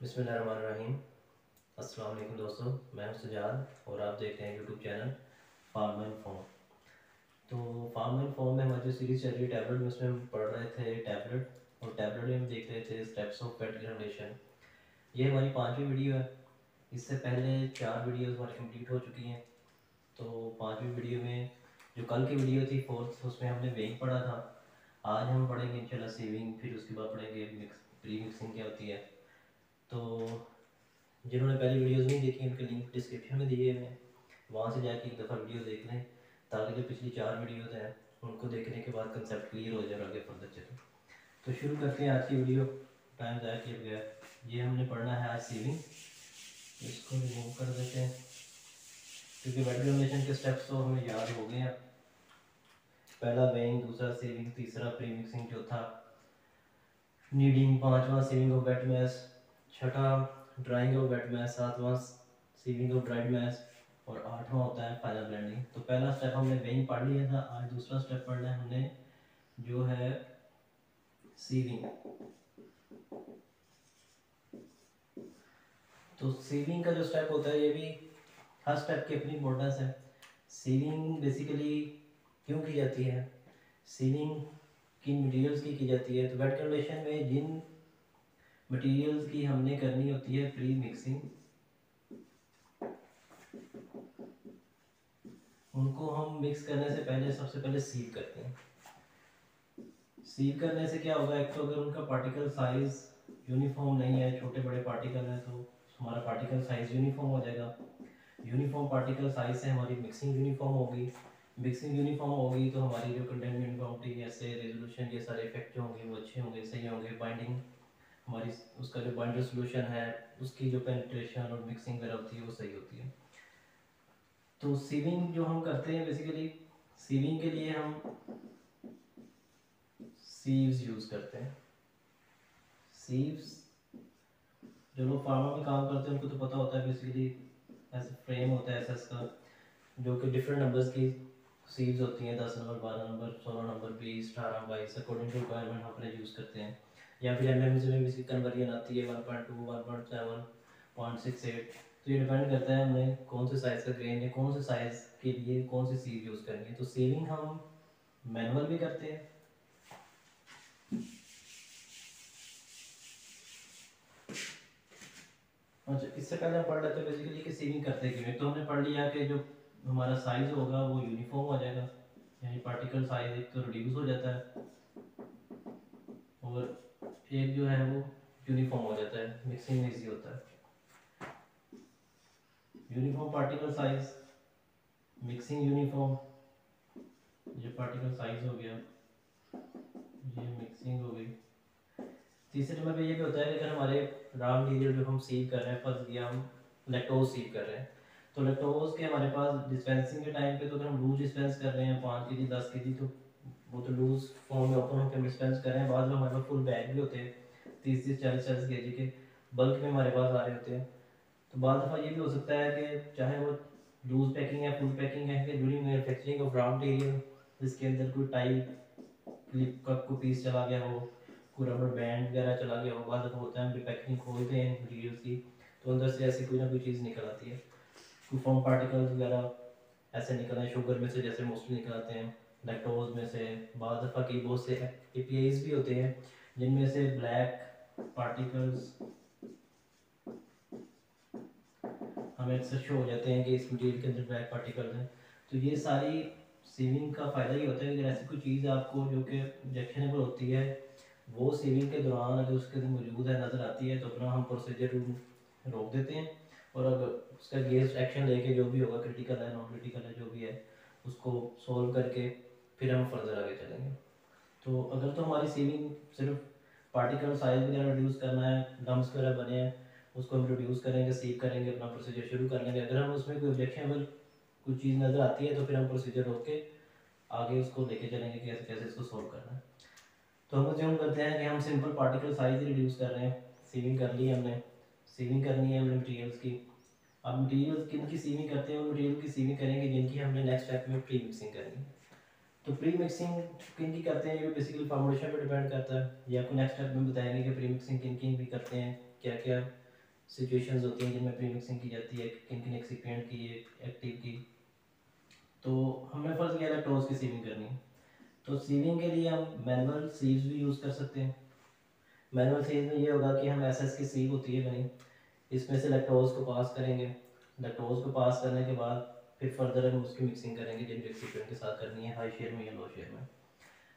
बिस्मिल्लाहिर्रहमानिर्रहीम। अस्सलाम वालेकुम दोस्तों, मैं हूं सजाद और आप देख रहे हैं YouTube channel farm and form. तो फार्म एंड फॉर्म में हमारी जो सीरीज़ चल रही है टैबलेट में, उसमें हम पढ़ रहे थे टैबलेट और टैबलेट में हम देख रहे थे स्टेप्स ऑफ वेट जनरेशन। ये हमारी 5वीं वीडियो है। इससे पहले 4 वीडियोज़ हमारी कंप्लीट हो चुकी हैं। तो 5वीं वीडियो में जो कल की वीडियो थी फोर्थ, उसमें हमने वेइंग पढ़ा था। आज हम पढ़ेंगे इंशाल्लाह सीविंग, फिर उसके बाद पढ़ेंगे प्री मिक्सिंग क्या होती है। तो जिन्होंने पहली वीडियोज़ नहीं देखी उनके लिंक डिस्क्रिप्शन में दिए हुए हैं, वहाँ से जाके एक दफ़ा वीडियो देख लें ताकि जो पिछली 4 वीडियोज़ हैं उनको देखने के बाद कंसेप्ट क्लियर हो जाए और आगे फर्दर चलें। तो शुरू करते हैं आज की वीडियो। टाइम ज़ाया किया बगैर ये हमने पढ़ना है आज सीविंग। इसको रिमूव कर देते हैं क्योंकि वेट जनरेशन के स्टेप्स तो हमें याद हो गए हैं। पहला वेइंग, दूसरा सीविंग, तीसरा प्री मिक्सिंग, चौथा नीडिंग, पाँचवा सीविंग ऑफ वेट मैस, छठा ड्राइंग ऑफ वेट मैस, सातवां सीविंग ऑफ ड्राइड मैस और आठवां होता है फाइनल ब्लेंडिंग। तो पहला स्टेप हमने वेइंग पढ़ लिया था, आज दूसरा स्टेप पढ़ना है हमने जो है सीविंग। तो सीविंग का जो स्टेप होता है ये भी हर स्टेप की अपनी इम्पोर्टेंस है। सीविंग बेसिकली क्यों की जाती है, सीविंग किन मटेरियल्स की जाती है। तो वेट जनरेशन में जिन मटेरियल्स की हमने करनी होती है प्री मिक्सिंग, उनको हम मिक्स करने से पहले सबसे पहले सीव करते हैं। सीव करने से क्या होगा, एक तो अगर उनका पार्टिकल साइज यूनिफॉर्म नहीं है, छोटे बड़े पार्टिकल हैं, तो हमारा पार्टिकल साइज यूनिफॉर्म हो जाएगा। यूनिफॉर्म पार्टिकल साइज से हमारी मिक्सिंग यूनिफॉर्म होगी। मिक्सिंग यूनिफॉर्म होगी तो हमारी जो कंटेंट यूनिफॉर्मिटी, ऐसे रेजोल्यूशन, ये सारे इफेक्ट जो होंगे वो अच्छे होंगे, सही होंगे। बाइंडिंग हमारी, उसका जो बाइंडर सोल्यूशन है उसकी जो पेनिट्रेशन और मिक्सिंग वगैरह होती है वो सही होती है। तो सीविंग जो हम करते हैं बेसिकली, सीविंग के लिए हम सीव्स यूज़ करते हैं। सीव्स जो लोग फार्मा में काम करते हैं उनको तो पता होता है, बेसिकली ऐसे फ्रेम होता है ऐसा इसका, जो कि डिफरेंट नंबर्स की सीव्स होती हैं, 10 number, 12 number, 16 number, 20, 18, 22, according to requirement हम अपने यूज़ करते हैं। या फिर एमएमसी में भी इसकी कन्वर्जन आती है 1.2, 1.7, 0.68। तो ये डिपेंड करता है हमने कौन से साइज़ का ग्रेन या कौन से साइज़ के लिए कौन सी सीव यूज़ करनी है। तो सीविंग हम मैनुअल भी करते हैं। अच्छा, इससे पहले हम पढ़ लेते हैं बेसिकली कि सीविंग करते क्यों। तो हमने पढ़ लिया कि जो हमारा साइज होगा वो यूनिफॉर्म हो जाएगा, यानी पार्टिकल साइज एक तो रिड्यूस हो जाता है और एक जो है वो यूनिफॉर्म हो जाता है, मिक्सिंग में इजी होता है। Uniform particle size, mixing uniform, ये पार्टिकल साइज हो गया, ये मिक्सिंग हो गई। तीसरे नंबर पे ये भी होता है कि अगर हमारे रॉ मटेरियल जो हम सीव कर रहे हैं, फर्स्ट दिया हम लैक्टोज सीव कर रहे हैं, तो लैक्टोज के हमारे पास डिस्पेंसिंग के टाइम पे, तो अगर हम लूज डिस्पेंस कर रहे हैं 5 केजी 10 केजी, तो वो तो लूज फॉर्म में ओपन होकर डिस्पेंस कर रहे हैं। बाद में हमारे पास फुल बैग भी होते हैं 30-30, 40-40 केजी के बल्क में हमारे पास आ रहे होते हैं। तो बाद दफ़ा ये भी हो सकता है कि चाहे वो लूज पैकिंग है, फुल पैकिंग है, कि during manufacturing of raw material जिसके अंदर कोई टाइप क्लिप का कोई पीस चला गया हो, कोई रबर बैंड वगैरह चला गया हो। बाद होता है हम पैकिंग खोलते हैं मटीरियल की तो अंदर से ऐसी कोई ना कोई चीज़ निकल आती है, कोई फॉर्म पार्टिकल्स वगैरह ऐसे निकल आए शुगर में से, जैसे मोस्टली निकल आते हैं लैक्टोज में से। बाद दफ़ा की बहुत से एपीआईज भी होते हैं जिनमें से ब्लैक पार्टिकल्स हमें अक्सर शो हो जाते हैं कि इस मटीरियल के अंदर ब्लैक पार्टिकल्स हैं। तो ये सारी सीविंग का फ़ायदा ये होता है कि अगर ऐसी कोई चीज़ आपको जो कि इंजेक्शनेबल होती है, वो सीविंग के दौरान अगर उसके अंदर मौजूद है, नज़र आती है, तो अपना हम प्रोसीजर रोक देते हैं और अगर उसका अगेंस्ट एक्शन लेके जो भी होगा, क्रिटिकल है नॉन क्रिटिकल है जो भी है, उसको सोल्व करके फिर हम फर्दर आगे चलेंगे। तो अगर तो हमारी सीविंग सिर्फ पार्टिकल साइज वगैरह रिड्यूस करना है, डम्प्स वगैरह बने हैं, उसको हम रिड्यूस करेंगे, सीव करेंगे, अपना प्रोसीजर शुरू कर लेंगे। अगर हम उसमें कोई ऑब्जेक्शनेबल कोई चीज़ नज़र आती है तो फिर हम प्रोसीजर रोक के आगे उसको लेके चलेंगे कि कैसे कैसे इसको सोल्व करना है। तो हम अज्यूम करते हैं कि हम सिंपल पार्टिकल साइज ही रिड्यूस कर रहे हैं, सीविंग कर ली हमने, सीविंग करनी है हमने मटीरियल्स की। अब मटीरियल्स किन की सीविंग करते हैं, उन मटीरियल की सीविंग करेंगे जिनकी हमने नेक्स्ट स्टेप में प्री मिक्सिंग करनी है। तो प्री मिक्सिंग किन की करते हैं, ये बेसिकली फॉर्मुलेशन पर डिपेंड करता है। ये आपको नेक्स्ट स्टेप में बताएंगे कि प्री मिक्सिंग किन किन भी करते हैं, क्या क्या सिचुएशंस होती हैं जिनमें प्री मिक्सिंग की जाती है, किन किन एक्सिपिएंट की एक्टिव की। तो हमने फ़र्ज़ किया लैक्टोज़ की सीविंग करनी है, तो सीविंग के लिए हम मैनुअल सीव्स भी यूज़ कर सकते हैं। मैनुअल सीव में ये होगा कि हम एसएस की सीव होती है बनी, इसमें से लैक्टोज़ को पास करेंगे। लैक्टोज़ को पास करने के बाद फिर फर्दर हम उसकी मिक्सिंग करेंगे जिन एक्सिपिएंट के साथ करनी है, हाई शेयर में या लो शेयर में।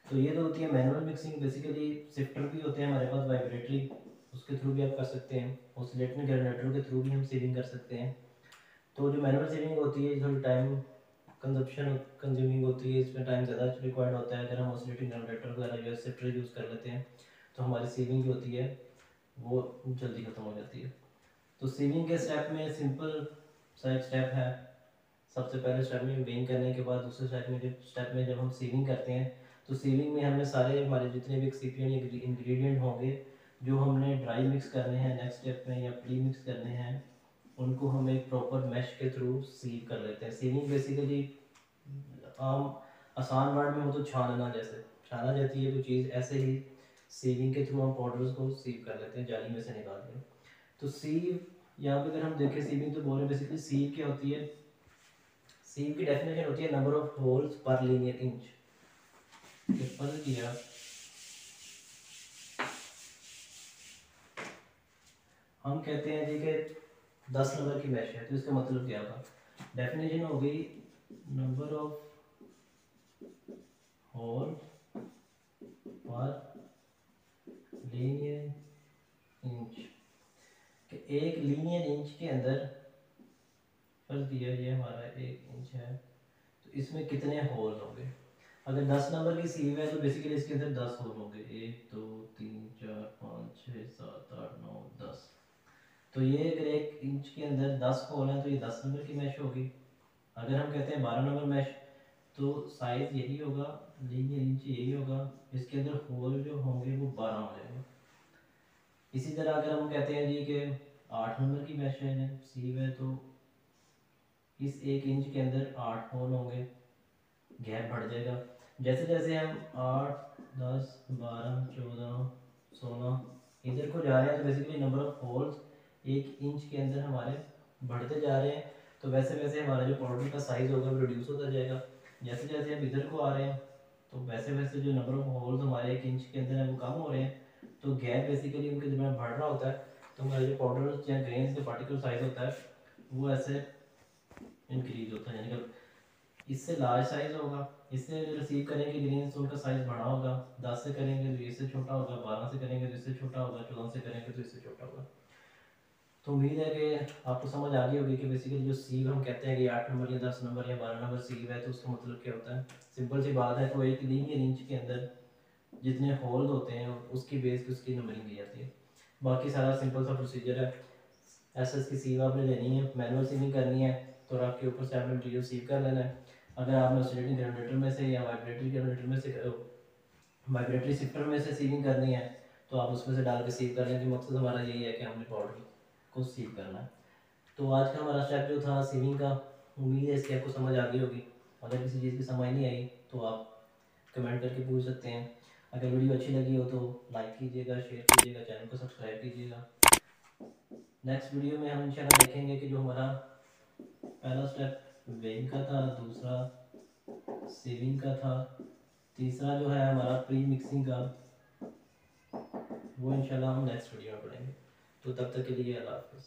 तो ये तो होती है मैनुअल मिक्सिंग। बेसिकली शिफ्टर भी होते हैं हमारे पास वाइब्रेटरी, उसके थ्रू भी आप कर सकते हैं। ऑसिलेटिंग जनरेटर के थ्रू भी हम सीविंग कर सकते हैं। तो जो मैनुअल सीविंग होती है थोड़ी टाइम कंज्यूमिंग होती है, इसमें टाइम ज़्यादा रिक्वायर्ड होता है। अगर हम ऑसिलेटिंग जनरेटर वगैरह या शिफ्टर यूज़ कर लेते हैं तो हमारी सीविंग जो होती है वो जल्दी ख़त्म हो जाती है। तो सीविंग के स्टेप में सिंपल सा एक स्टेप है। सबसे पहले स्टेप में वेइंग करने के बाद दूसरे स्टेप में जब हम सीविंग करते हैं तो सीविंग में हमें सारे हमारे जितने भी एक्सिपिएंट इंग्रेडिएंट होंगे जो हमने ड्राई मिक्स करने हैं नेक्स्ट स्टेप में या प्री मिक्स करने हैं, उनको हम एक प्रॉपर मैश के थ्रू सीव कर लेते हैं। सीविंग बेसिकली आम आसान वर्ड में हो तो छानना, जैसे छाना जाती है कोई चीज़, ऐसे ही सीविंग के थ्रू हम पाउडर्स को सीव कर लेते हैं जाली में से निकाल के। तो सीव यहाँ पे अगर हम देखें सीविंग तो बोल रहे हैं बेसिकली सीव क्या होती है। सीव की डेफिनेशन होती है नंबर ऑफ होल्स पर लीनियर इंच। पल किया हम कहते हैं जी कि 10 नंबर की मैश है, तो इसका मतलब क्या होगा। डेफिनेशन हो गई नंबर ऑफ होल पर लीनियर इंच। कि एक लीनियर इंच के अंदर फर्ज दिया ये हमारा 1 इंच है, तो इसमें कितने होल होंगे। अगर 10 नंबर की सीव है तो बेसिकली इसके अंदर 10 होल होंगे, 1 2 3 4 5 6 7 8 9 10। तो ये अगर 1 इंच के अंदर 10 होल हैं तो ये 10 नंबर की मैश होगी। अगर हम कहते हैं 12 नंबर मैश तो साइज यही होगा, लीनियर इंच यही होगा, इसके अंदर होल जो होंगे वो 12 हो जाएंगे। इसी तरह अगर हम कहते हैं जी कि 8 नंबर की मैश है सीव है तो इस 1 इंच के अंदर 8 होल होंगे, गैप बढ़ जाएगा। जैसे जैसे हम 8 10 12 14 16 इधर को जा रहे हैं तो basically number of holes 1 inch के अंदर हमारे बढ़ते जा रहे हैं। तो वैसे वैसे हमारा जो पाउडर का साइज़ होगा वो रिड्यूस होता जाएगा। जैसे जैसे हम इधर को आ रहे हैं तो वैसे वैसे जो नंबर ऑफ होल्स हमारे 1 इंच के अंदर है वो कम हो रहे हैं। तो गैप बेसिकली उनके दरमियान बढ़ रहा होता है, तो हमारा जो पाउडर या ग्रेन्स का पार्टिकल साइज़ होता है वो ऐसे इंक्रीज होता है। यानी कि इससे लार्ज साइज़ होगा, इससे रिसीव करेंगे ग्रेन्स तो उनका साइज़ बड़ा होगा, 10 से करेंगे तो इससे छोटा होगा, 12 से करेंगे तो इससे छोटा होगा, 14 से करेंगे तो इससे छोटा होगा। तो उम्मीद है कि आपको समझ आ गई होगी कि बेसिकली जो सीव हम कहते हैं कि 8 नंबर या 10 नंबर या 12 नंबर सीव है तो उसका मतलब क्या होता है। सिंपल सी बात है, तो एक लीनियर इंच के अंदर जितने होल होते हैं उसकी बेस पे उसकी नंबरिंग दी जाती है। बाकी सारा सिंपल सा प्रोसीजर है। एसएस की सीव आपने लेनी है, मैनुअल सीविंग करनी है तो आपके ऊपर से आपने मटीरियल सीव कर लेना है। अगर आपने ऑसिलेटिंग जनरेटर में से या वाइब्रेटरी जनरेटर में से वाइब्रेटरी शिफ्टर में से सीविंग करनी है तो आप उसमें से डाल के सीव कर लें। कि मकसद हमारा यही है कि हमने पाउडर को सीव करना है। तो आज का हमारा स्टेप जो था सीविंग का, उम्मीद है इसकी आपको समझ आ गई होगी। अगर किसी चीज़ की समझ नहीं आई तो आप कमेंट करके पूछ सकते हैं। अगर वीडियो अच्छी लगी हो तो लाइक कीजिएगा, शेयर कीजिएगा, चैनल को सब्सक्राइब कीजिएगा। नेक्स्ट वीडियो में हम इंशाल्लाह देखेंगे कि जो हमारा पहला स्टेप वेइंग का था, दूसरा सीविंग का था, तीसरा जो है हमारा प्री मिक्सिंग का, वो इंशाल्लाह हम नेक्स्ट वीडियो में पढ़ेंगे। तो तब तक के लिए अल्लाह हाफ़िज़।